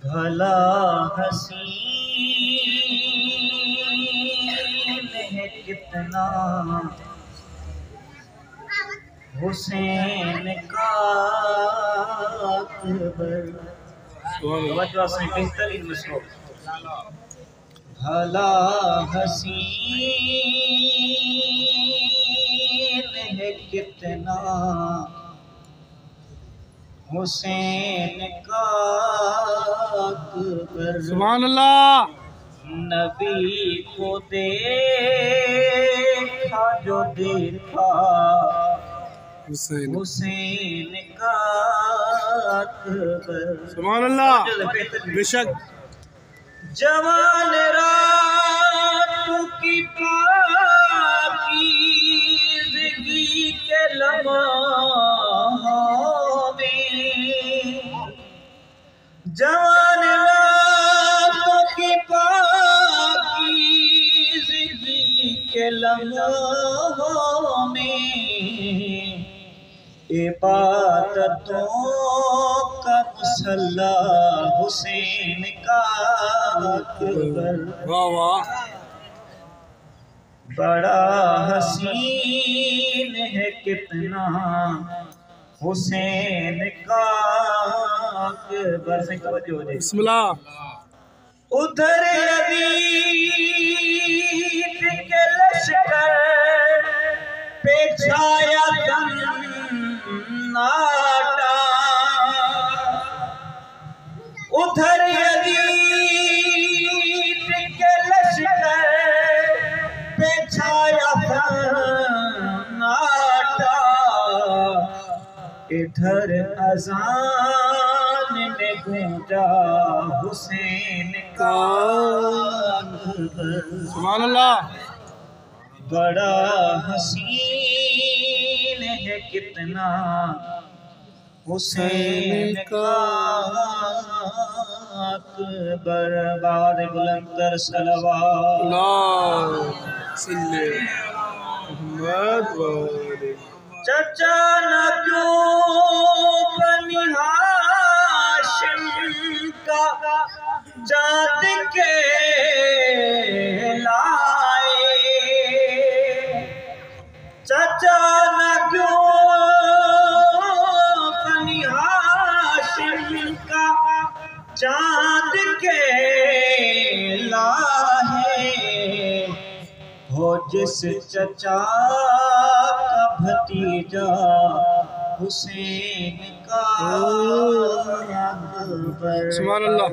भला हसीन है कितना हुसैन का अकबर। बेहतरीन मसलो। भला हसीन है कितना हुसैन का अकबर। सुभान अल्लाह। नबी को देखा जो देखा हुसैन का अकबर। सुभान अल्लाह। बेशक जवान रातों की पाकीज़गी के लम्हों में, जवान रातों की पाकीज़गी के लम्हों में इबादतों का मुसल्ला हुसैन का अकबर। वाह वाह। बड़ा हसीन है कितना हुसैन का अकबर। से तवज्जो दे। बिस्मिल्लाह। उधर यजीद के लश्कर पे छाया सन्नाटा, उधर यजीद के लश्कर पे छाया सन्नाटा, इधर अज़ान में गूंजा हुसैन का अकबर। सुभान अल्लाह। बड़ा हसीन है कितना हुसैन का अकबर। बाद बुलंदर सलवात चचा न क्यों बनी हाशिम का चाँद के लाए, चचा न क्यों बनी हाशिम का चाँद के लाए, हो जिस चचा का भतीजा हुसैन का अकबर। सुभान अल्लाह।